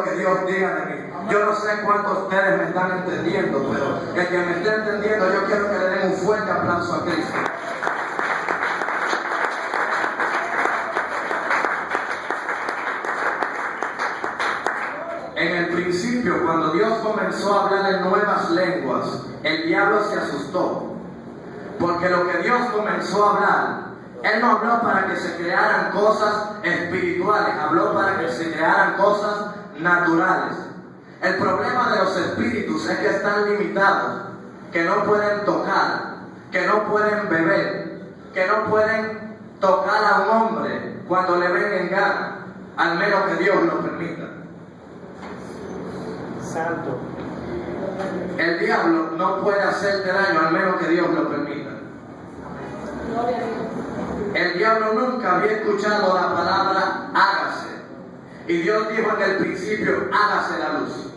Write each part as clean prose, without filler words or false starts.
que Dios diga de mí. Yo no sé cuántos de ustedes me están entendiendo, pero el que me esté entendiendo, yo quiero que le den un fuerte aplauso a Cristo. En el principio, cuando Dios comenzó a hablar en nuevas lenguas, el diablo se asustó. Porque lo que Dios comenzó a hablar, Él no habló para que se crearan cosas espirituales, habló para que se crearan cosas naturales. El problema de los espíritus es que están limitados, que no pueden tocar, que no pueden beber, que no pueden tocar a un hombre cuando le ven en gana, al menos que Dios lo permita. Santo. El diablo no puede hacerte daño al menos que Dios lo permita. El diablo nunca había escuchado la palabra hágase. Y Dios dijo en el principio, hágase la luz.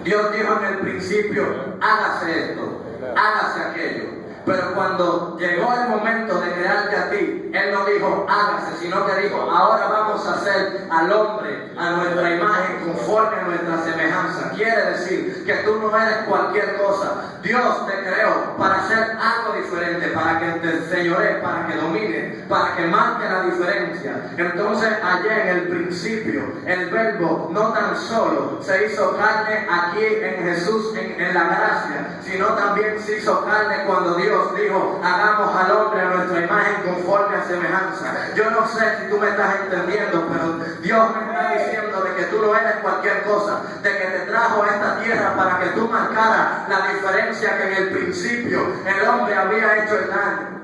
Dios dijo en el principio, hágase esto, hágase aquello. Pero cuando llegó el momento de crearte a ti, Él no dijo hágase, sino que dijo, ahora vamos a hacer al hombre a nuestra imagen, conforme a nuestra semejanza. Quiere decir que tú no eres cualquier cosa. Dios te creó para hacer algo diferente, para que te enseñores, para que domine, para que marque la diferencia. Entonces, allá en el principio, el verbo no tan solo se hizo carne aquí en Jesús, en la gracia, sino también se hizo carne cuando Dios dijo, hagamos al hombre a nuestra imagen conforme a semejanza. Yo no sé si tú me estás entendiendo, pero Dios me está diciendo de que tú no eres cualquier cosa, de que te trajo a esta tierra para que tú marcaras la diferencia que en el principio el hombre había hecho el daño.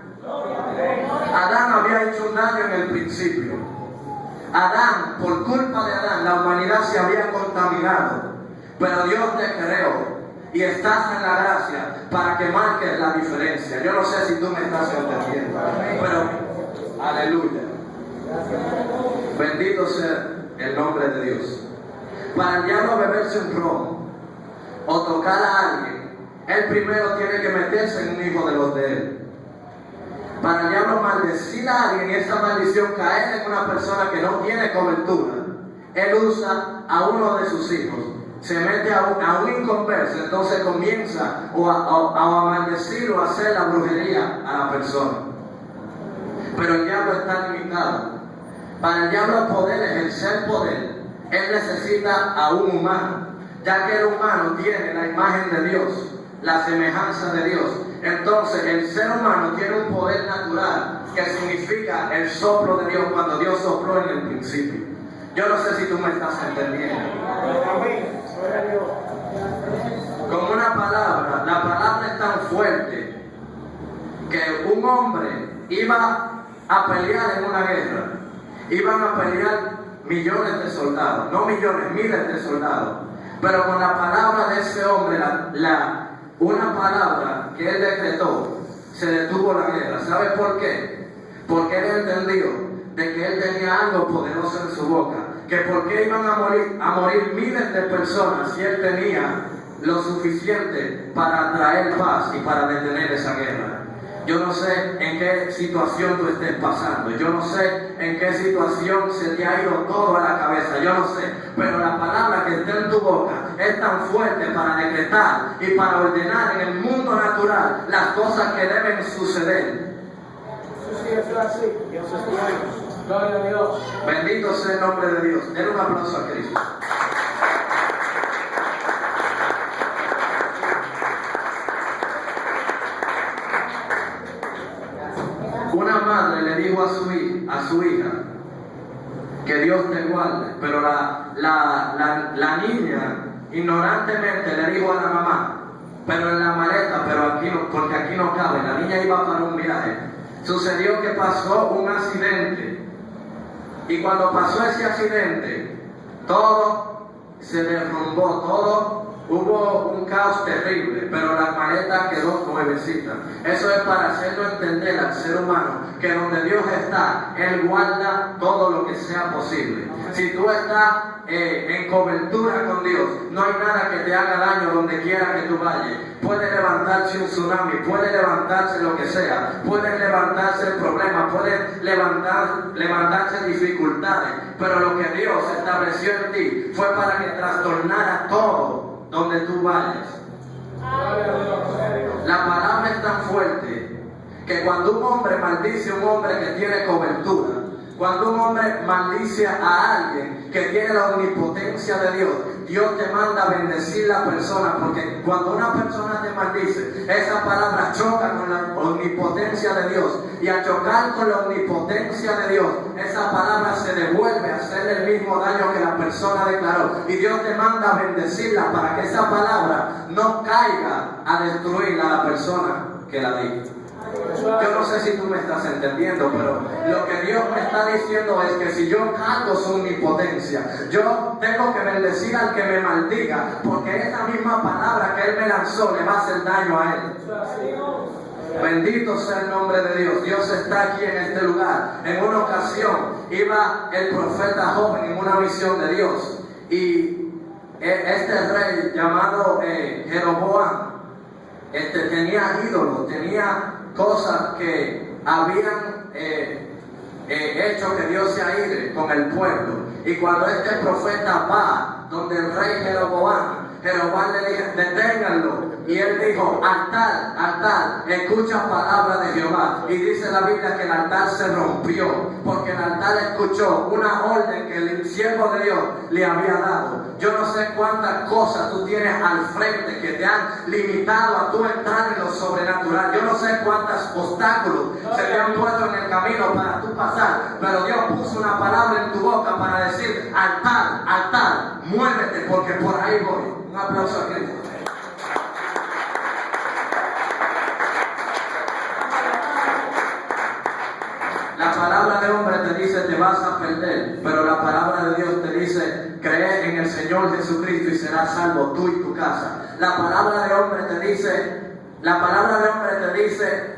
Adán había hecho un daño en el principio. Adán, por culpa de Adán, la humanidad se había contaminado, pero Dios te creó y estás en la gracia para que marques la diferencia. Yo no sé si tú me estás entendiendo, pero aleluya. Bendito sea el nombre de Dios. Para el diablo beberse un ron o tocar a alguien, él primero tiene que meterse en un hijo de los de él. Para el diablo maldecir a alguien y esa maldición caer en una persona que no tiene cobertura, él usa a uno de sus hijos. Se mete a un inconverso, entonces comienza a maldecir o a hacer la brujería a la persona. Pero el diablo está limitado. Para el diablo poder ejercer poder, él necesita a un humano, ya que el humano tiene la imagen de Dios, la semejanza de Dios. Entonces el ser humano tiene un poder natural que significa el soplo de Dios cuando Dios sopló en el principio. Yo no sé si tú me estás entendiendo. Con una palabra, la palabra es tan fuerte que un hombre iba a pelear en una guerra. Iban a pelear millones de soldados, no millones, miles de soldados. Pero con la palabra de ese hombre, una palabra que él decretó, se detuvo la guerra. ¿Sabe por qué? Porque él entendió de que él tenía algo poderoso en su boca, que por qué iban a morir miles de personas si él tenía lo suficiente para traer paz y para detener esa guerra. Yo no sé en qué situación tú estés pasando, yo no sé en qué situación se te ha ido todo a la cabeza, yo no sé, pero la palabra que está en tu boca es tan fuerte para decretar y para ordenar en el mundo natural las cosas que deben suceder. Eso es así, Dios es bueno. Gloria a Dios. Bendito sea el nombre de Dios. Den un aplauso a Cristo. Una madre le dijo a su hija que Dios te guarde, pero la niña ignorantemente le dijo a la mamá, pero en la maleta, pero aquí no, porque aquí no cabe. La niña iba para un viaje. Sucedió que pasó un accidente. Y cuando pasó ese accidente, todo se derrumbó, hubo un caos terrible, pero la maleta quedó nuevecita. Eso es para hacerlo entender al ser humano que donde Dios está, Él guarda todo lo que sea posible. Si tú estás en cobertura con Dios. No hay nada que te haga daño donde quiera que tú vayas. Puede levantarse un tsunami, puede levantarse lo que sea, pueden levantarse problemas, pueden levantarse dificultades, pero lo que Dios estableció en ti fue para que trastornara todo donde tú vayas. La palabra es tan fuerte que cuando un hombre maldice a un hombre que tiene cobertura, cuando un hombre maldice a alguien que tiene la omnipotencia de Dios, Dios te manda a bendecir la persona, porque cuando una persona te maldice, esa palabra choca con la omnipotencia de Dios, y al chocar con la omnipotencia de Dios, esa palabra se devuelve a hacer el mismo daño que la persona declaró, y Dios te manda a bendecirla para que esa palabra no caiga a destruir a la persona que la dijo. Yo no sé si tú me estás entendiendo, pero lo que Dios me está diciendo es que si yo cargo su omnipotencia, yo tengo que bendecir al que me maldiga, porque esa misma palabra que Él me lanzó le va a hacer daño a él. Bendito sea el nombre de Dios. Dios está aquí en este lugar. En una ocasión iba el profeta joven en una misión de Dios, y este rey llamado Jeroboam tenía ídolos, tenía cosas que habían hecho que Dios se aire con el pueblo. Y cuando este profeta va donde el rey Jeroboam le dijo: deténganlo. Y él dijo: altar, altar, escucha palabra de Jehová. Y dice la Biblia que el altar se rompió, porque el altar escuchó una orden que el siervo de Dios le había dado. Yo no sé cuántas cosas tú tienes al frente que te han limitado a tú entrar en lo sobrenatural. Yo no sé cuántos obstáculos se te han puesto en el camino para tú pasar, pero Dios puso una palabra en tu boca para decir: altar, altar, muévete, porque por ahí voy. Un aplauso a Cristo. La palabra de hombre te dice: te vas a perder, pero la palabra de Dios te dice: cree en el Señor Jesucristo y serás salvo tú y tu casa. La palabra de hombre te dice: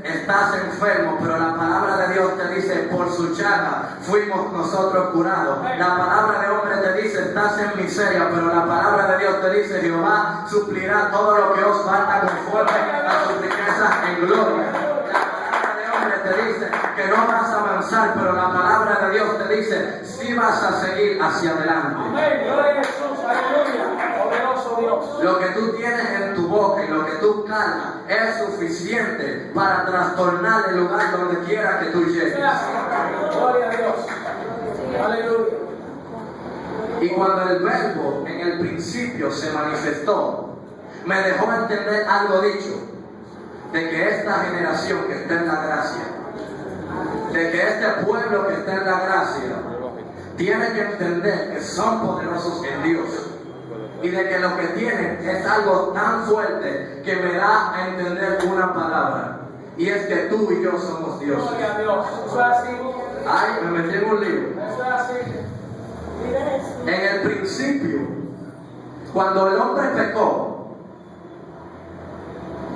estás enfermo, pero la palabra de Dios te dice: por su llaga fuimos nosotros curados. La palabra de hombre te dice: estás en miseria, pero la palabra de Dios te dice: Jehová suplirá todo lo que os falta conforme a sus riquezas en gloria. Te dice que no vas a avanzar, pero la palabra de Dios te dice: sí vas a seguir hacia adelante. Amén. Gloria a Jesús. Aleluya. Poderoso Dios. Lo que tú tienes en tu boca y lo que tú cargas es suficiente para trastornar el lugar donde quiera que tú llegues. Gloria a Dios. Aleluya. Y cuando el verbo en el principio se manifestó, me dejó entender algo dicho, de que esta generación que está en la gracia, de que este pueblo que está en la gracia, tiene que entender que son poderosos en Dios, y de que lo que tienen es algo tan fuerte que me da a entender una palabra, y es que tú y yo somos Dios. Gloria a Dios. Eso es así. Ay, me metí en un lío. Eso es así. En el principio, cuando el hombre pecó,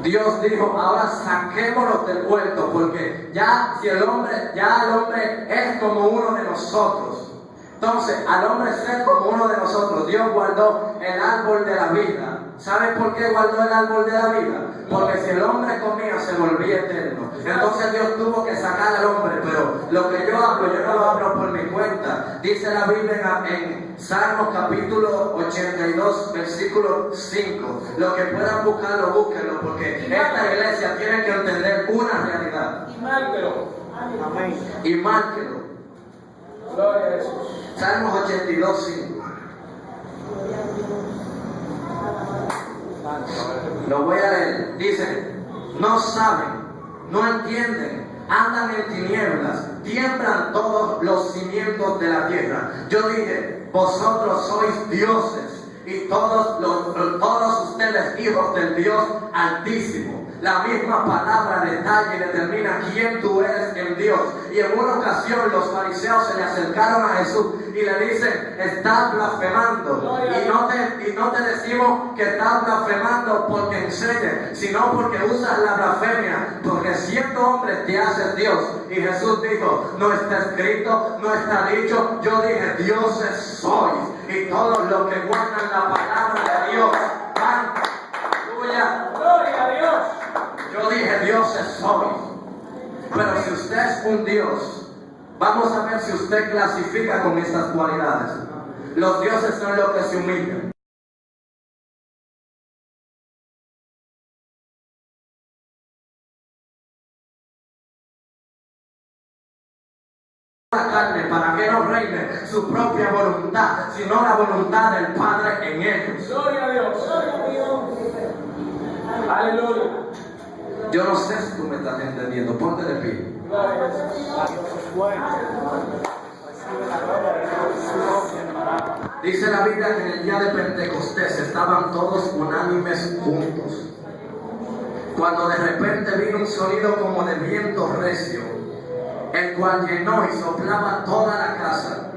Dios dijo: ahora saquémonos del huerto, porque el hombre es como uno de nosotros. Entonces, al hombre ser como uno de nosotros, Dios guardó el árbol de la vida. ¿Sabe por qué guardó el árbol de la vida? Porque si el hombre comía, se volvía eterno. Entonces Dios tuvo que sacar al hombre, pero lo que yo hablo, yo no lo hablo por mi cuenta. Dice la Biblia en Salmos capítulo 82, versículo 5. Lo que puedan buscarlo, búsquenlo, porque esta iglesia tiene que entender una realidad. Y márquelo. Amén. Y márquelo. Gloria a Jesús. Salmos 82, 5. Lo voy a leer. Dice: no saben, no entienden, andan en tinieblas, tiemblan todos los cimientos de la tierra. Yo dije: vosotros sois dioses, y todos ustedes hijos del Dios Altísimo. La misma palabra detalla y determina quién tú eres en Dios. Y en una ocasión los fariseos se le acercaron a Jesús y le dicen: estás blasfemando. Y no te decimos que estás blasfemando porque enseñes, sino porque usas la blasfemia, porque siendo hombre te haces Dios. Y Jesús dijo: no está escrito, no está dicho. Yo dije: dioses sois. y todos los que guardan la palabra de Dios van. Aleluya. Gloria a Dios. Yo dije dioses sois. Pero si usted es un Dios, vamos a ver si usted clasifica con estas cualidades. Los dioses son los que se humillan. La carne para que no reine su propia voluntad, sino la voluntad del Padre en ellos. Gloria a Dios. Aleluya. Yo no sé si tú me estás entendiendo. Ponte de pie. Gloria a Dios. Dios es bueno. Recibe la gloria de Dios. Dice la Biblia que en el día de Pentecostés estaban todos unánimes juntos. Cuando de repente vino un sonido como de viento recio, el cual llenó y soplaba toda la casa.